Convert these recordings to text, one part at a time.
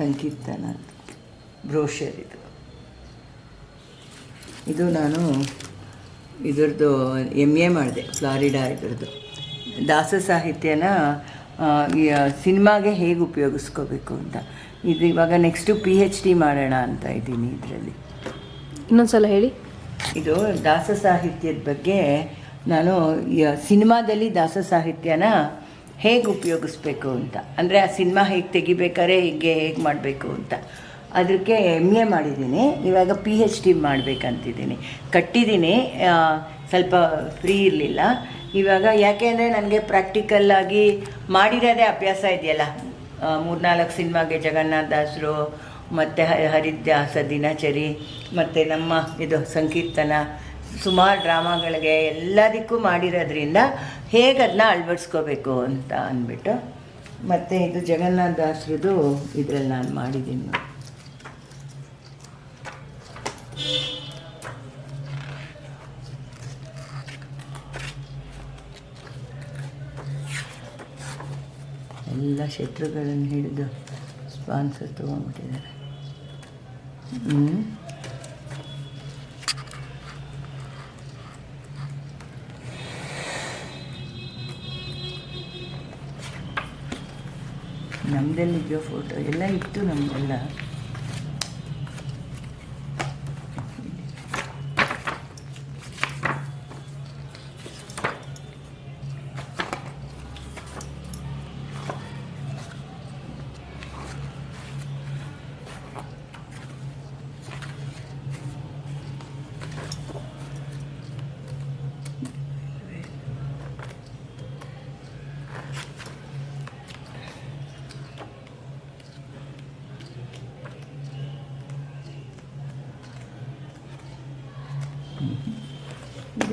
ಸಂಕೀರ್ತನ brochure ಇದು ನಾನು ಇದ್ರದ್ದು MA ಮಾಡಿದೆ, ಫ್ಲಾರಿಡಾ ಇದ್ರದ್ದು ದಾಸ ಸಾಹಿತ್ಯನ ಸಿನಿಮಾಗೆ ಹೇಗೆ ಉಪಯೋಗಿಸ್ಕೋಬೇಕು ಅಂತ. ಇದು ಇವಾಗ ನೆಕ್ಸ್ಟು PhD ಮಾಡೋಣ ಅಂತ ಇದ್ದೀನಿ ಇದರಲ್ಲಿ. ಇನ್ನೊಂದು ಸಲ ಹೇಳಿ. ಇದು ದಾಸ ಸಾಹಿತ್ಯದ ಬಗ್ಗೆ ನಾನು ಸಿನಿಮಾದಲ್ಲಿ ದಾಸ ಸಾಹಿತ್ಯನ ಹೇಗೆ ಉಪಯೋಗಿಸ್ಬೇಕು ಅಂತ, ಅಂದರೆ ಆ ಸಿನಿಮಾ ಹೇಗೆ ತೆಗಿಬೇಕಾದ್ರೆ ಹೇಗೆ ಮಾಡಬೇಕು ಅಂತ ಅದಕ್ಕೆ MA ಮಾಡಿದ್ದೀನಿ. ಇವಾಗ PhD ಮಾಡಬೇಕಂತಿದ್ದೀನಿ. ಕಟ್ಟಿದ್ದೀನಿ, ಸ್ವಲ್ಪ ಫ್ರೀ ಇರಲಿಲ್ಲ ಇವಾಗ. ಯಾಕೆಂದರೆ ನನಗೆ ಪ್ರಾಕ್ಟಿಕಲ್ಲಾಗಿ ಮಾಡಿರೋದೇ ಅಭ್ಯಾಸ ಇದೆಯಲ್ಲ. 3-4 ಸಿನಿಮಾಗೆ ಜಗನ್ನಾಥ ದಾಸರು ಮತ್ತು ಹರಿದಾಸ ದಿನಚರಿ ಮತ್ತು ನಮ್ಮ ಇದು ಸಂಕೀರ್ತನ, ಸುಮಾರು ಡ್ರಾಮಾಗಳಿಗೆ ಎಲ್ಲದಕ್ಕೂ ಮಾಡಿರೋದ್ರಿಂದ ಹೇಗೆ ಅದನ್ನ ಅಳವಡಿಸ್ಕೋಬೇಕು ಅಂತ ಅಂದ್ಬಿಟ್ಟು. ಮತ್ತು ಇದು ಜಗನ್ನಾಥ ದಾಸರದು ಇದರಲ್ಲಿ ನಾನು ಮಾಡಿದ್ದೀನಿ. ಎಲ್ಲ ಶತ್ರುಗಳನ್ನು ಹಿಡಿದು ಸ್ಪಾನ್ಸರ್ ತೊಗೊಂಡ್ಬಿಟ್ಟಿದ್ದಾರೆ. ನಮ್ಮದಲ್ಲಿದ್ಯೋ ಫೋಟೋ ಎಲ್ಲ ಇತ್ತು ನಮ್ಮದೆಲ್ಲ.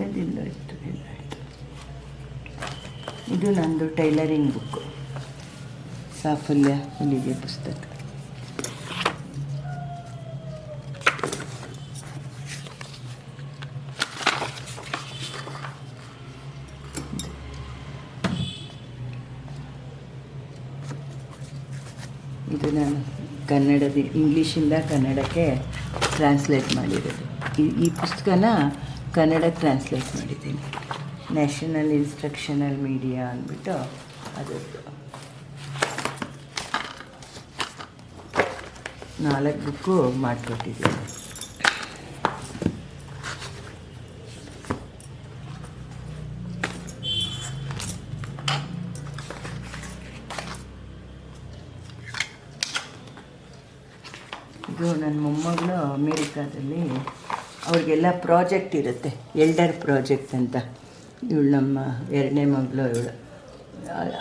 ಇದೆಲ್ಲ ಇತ್ತು, ಎಲ್ಲ ಇತ್ತು. ಇದು ನಂದು ಟೈಲರಿಂಗ್ ಬುಕ್ಕು, ಸಾಫಲ್ಯ ಹೊಲಿಗೆ ಪುಸ್ತಕ. ಇದು ನಾನು ಇಂಗ್ಲೀಷಿಂದ ಕನ್ನಡಕ್ಕೆ ಟ್ರಾನ್ಸ್ಲೇಟ್ ಮಾಡಿರೋದು. ಈ ಪುಸ್ತಕನ ಕನ್ನಡಕ್ಕೆ ಟ್ರಾನ್ಸ್ಲೇಟ್ ಮಾಡಿದ್ದೀನಿ. ನ್ಯಾಷನಲ್ ಇನ್ಸ್ಟ್ರಕ್ಷನಲ್ ಮೀಡಿಯಾ ಅಂದ್ಬಿಟ್ಟು ಅದರದ್ದು 4 ಬುಕ್ಕು ಮಾಡಿಕೊಟ್ಟಿದ್ದೀನಿ. ಇದು ನನ್ನ ಮೊಮ್ಮಗಳು ಅಮೇರಿಕಾದಲ್ಲಿ, ಅವ್ರಿಗೆಲ್ಲ ಪ್ರಾಜೆಕ್ಟ್ ಇರುತ್ತೆ, ಎಲ್ಡರ್ ಪ್ರಾಜೆಕ್ಟ್ ಅಂತ. ಇವಳು ನಮ್ಮ 2ನೇ ಮಗಳು.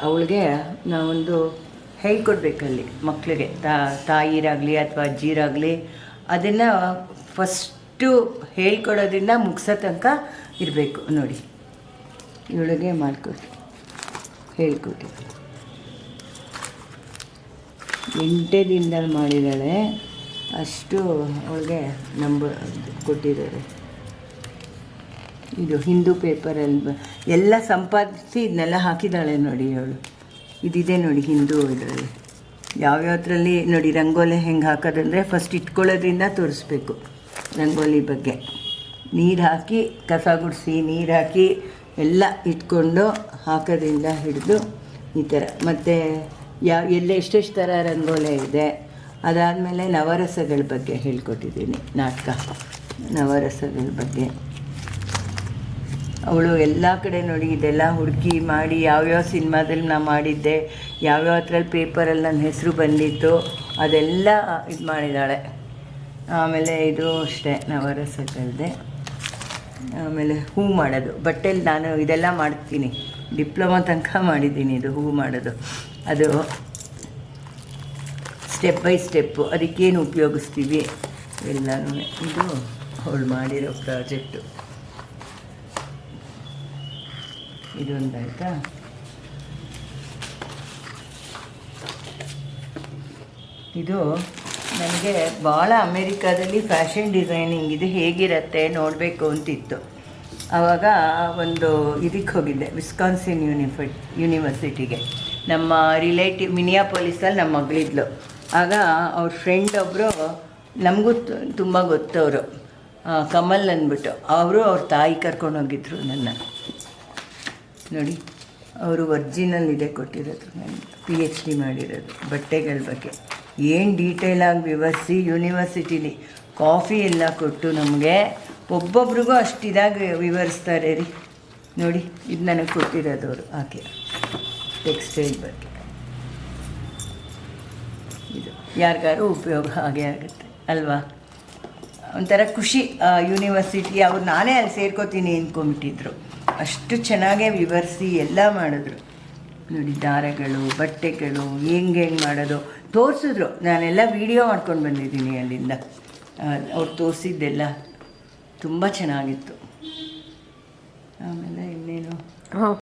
ಅವಳಿಗೆ ನಾವೊಂದು ಹೇಳ್ಕೊಡ್ಬೇಕಲ್ಲಿ ಮಕ್ಕಳಿಗೆ, ತಾಯಿರಾಗಲಿ ಅಥವಾ ಅಜ್ಜಿರಾಗಲಿ ಅದನ್ನು ಫಸ್ಟು ಹೇಳ್ಕೊಡೋದ್ರಿಂದ ಮುಗಿಸೋ ತನಕ ಇರಬೇಕು. ನೋಡಿ ಇವಳಿಗೆ ಹೇಳ್ಕೊಟ್ಟಿದ್ದೆ. 8 ದಿನದಲ್ಲಿ ಮಾಡಿದ್ದಾಳೆ. ಅಷ್ಟು ಅವಳಿಗೆ ಕೊಟ್ಟಿದ್ದಾರೆ. ಇದು ಹಿಂದೂ ಪೇಪರಲ್ಲಿ ಎಲ್ಲ ಸಂಪಾದಿಸಿ ಇದನ್ನೆಲ್ಲ ಹಾಕಿದ್ದಾಳೆ ನೋಡಿ ಅವಳು. ಇದಿದೆ ನೋಡಿ ಹಿಂದೂ ಇದರಲ್ಲಿ ಯಾವ್ಯಾವ್ದ್ರಲ್ಲಿ ನೋಡಿ ರಂಗೋಲಿ ಹೆಂಗೆ ಹಾಕೋದಂದರೆ ಫಸ್ಟ್ ಇಟ್ಕೊಳ್ಳೋದ್ರಿಂದ ತೋರಿಸ್ಬೇಕು. ರಂಗೋಲಿ ಬಗ್ಗೆ ನೀರು ಹಾಕಿ, ಕಸ ಗುಡಿಸಿ ನೀರು ಹಾಕಿ ಎಲ್ಲ ಇಟ್ಕೊಂಡು ಹಾಕೋದ್ರಿಂದ ಹಿಡಿದು ಈ ಥರ. ಮತ್ತು ಎಷ್ಟೆಷ್ಟು ಥರ ರಂಗೋಲಿ ಇದೆ. ಅದಾದಮೇಲೆ ನವರಸಗಳ ಬಗ್ಗೆ ಹೇಳ್ಕೊಟ್ಟಿದ್ದೀನಿ, ನಾಟಕ ನವರಸಗಳ ಬಗ್ಗೆ. ಅವಳು ಎಲ್ಲ ಕಡೆ ನೋಡಿ ಇದೆಲ್ಲ ಹುಡುಕಿ ಮಾಡಿ ಯಾವ್ಯಾವ ಸಿನಿಮಾದಲ್ಲಿ ನಾನು ಮಾಡಿದ್ದೆ, ಯಾವ್ಯಾವ್ದ್ರಲ್ಲಿ ಪೇಪರಲ್ಲಿ ನನ್ನ ಹೆಸರು ಬಂದಿತ್ತು ಅದೆಲ್ಲ ಇದು ಮಾಡಿದ್ದಾಳೆ. ಆಮೇಲೆ ಇದು ಅಷ್ಟೇ ನವರಸಗಳದೆ. ಆಮೇಲೆ ಹೂ ಮಾಡೋದು, ಬಟ್ಟೆಲಿ ನಾನು ಇದೆಲ್ಲ ಮಾಡ್ತೀನಿ, ಡಿಪ್ಲೊಮಾ ತನಕ ಮಾಡಿದ್ದೀನಿ. ಇದು ಹೂ ಮಾಡೋದು, ಅದು ಸ್ಟೆಪ್ ಬೈ ಸ್ಟೆಪ್ಪು ಅದಕ್ಕೇನು ಉಪಯೋಗಿಸ್ತೀವಿ ಎಲ್ಲನೂ. ಇದು ಅವಳು ಮಾಡಿರೋ ಪ್ರಾಜೆಕ್ಟು. ಇದೊಂದಾಯ್ತಾ. ಇದು ನನಗೆ ಭಾಳ ಅಮೇರಿಕಾದಲ್ಲಿ ಫ್ಯಾಷನ್ ಡಿಸೈನಿಂಗ್ ಇದು ಹೇಗಿರುತ್ತೆ ನೋಡಬೇಕು ಅಂತಿತ್ತು. ಆವಾಗ ಒಂದು ಇದಕ್ಕೆ ಹೋಗಿದ್ದೆ, ವಿಸ್ಕಾನ್ಸಿನ್ ಯೂನಿವರ್ಸಿಟಿಗೆ. ನಮ್ಮ ರಿಲೇಟಿವ್ ಮಿನಿಯಾಪೋಲಿಸಲ್ಲಿ ನಮ್ಮ ಮಗಳಿದ್ಲು, ಆಗ ಅವ್ರ ಫ್ರೆಂಡ್ ಒಬ್ಬರು ನಮಗೂ ತುಂಬ ಗೊತ್ತವರು, ಕಮಲ್ ಅಂದ್ಬಿಟ್ಟು, ಅವರು ಅವ್ರ ತಾಯಿ ಕರ್ಕೊಂಡು ಹೋಗಿದ್ರು ನನ್ನ. ನೋಡಿ, ಅವರು ಒರ್ಜಿನಲ್ ಇದೆ ಕೊಟ್ಟಿರೋದು, ನಾನು PhD ಮಾಡಿರೋದು ಬಟ್ಟೆಗಳ ಬಗ್ಗೆ. ಏನು ಡೀಟೇಲಾಗಿ ವಿವರಿಸಿ ಯೂನಿವರ್ಸಿಟಿಲಿ ಕಾಫಿ ಎಲ್ಲ ಕೊಟ್ಟು ನಮಗೆ ಒಬ್ಬೊಬ್ರಿಗೂ ಅಷ್ಟಿದಾಗಿ ವಿವರಿಸ್ತಾರೆ ರೀ. ನೋಡಿ, ಇದು ನನಗೆ ಕೊಟ್ಟಿರೋದು ಅವರು ಆಕೆ ಟೆಕ್ಸ್ಟೈಲ್ ಬಗ್ಗೆ. ಇದು ಯಾರಿಗಾರು ಉಪಯೋಗ ಹಾಗೆ ಆಗುತ್ತೆ ಅಲ್ವಾ? ಒಂಥರ ಖುಷಿ. ಯೂನಿವರ್ಸಿಟಿ ಅವ್ರು ನಾನೇ ಅಲ್ಲಿ ಸೇರ್ಕೋತೀನಿ ಅಂದ್ಕೊಂಬಿಟ್ಟಿದ್ರು, ಅಷ್ಟು ಚೆನ್ನಾಗೇ ವಿವರಿಸಿ ಎಲ್ಲ ಮಾಡಿದ್ರು. ನೋಡಿ, ದಾರಗಳು, ಬಟ್ಟೆಗಳು ಹೆಂಗೆ ಮಾಡೋದು ತೋರಿಸಿದ್ರು. ನಾನೆಲ್ಲ ವೀಡಿಯೋ ಮಾಡ್ಕೊಂಡು ಬಂದಿದ್ದೀನಿ ಅಲ್ಲಿಂದ. ಅವ್ರು ತೋರಿಸಿದ್ದೆಲ್ಲ ತುಂಬ ಚೆನ್ನಾಗಿತ್ತು. ಆಮೇಲೆ ಇನ್ನೇನು, ಹಾಂ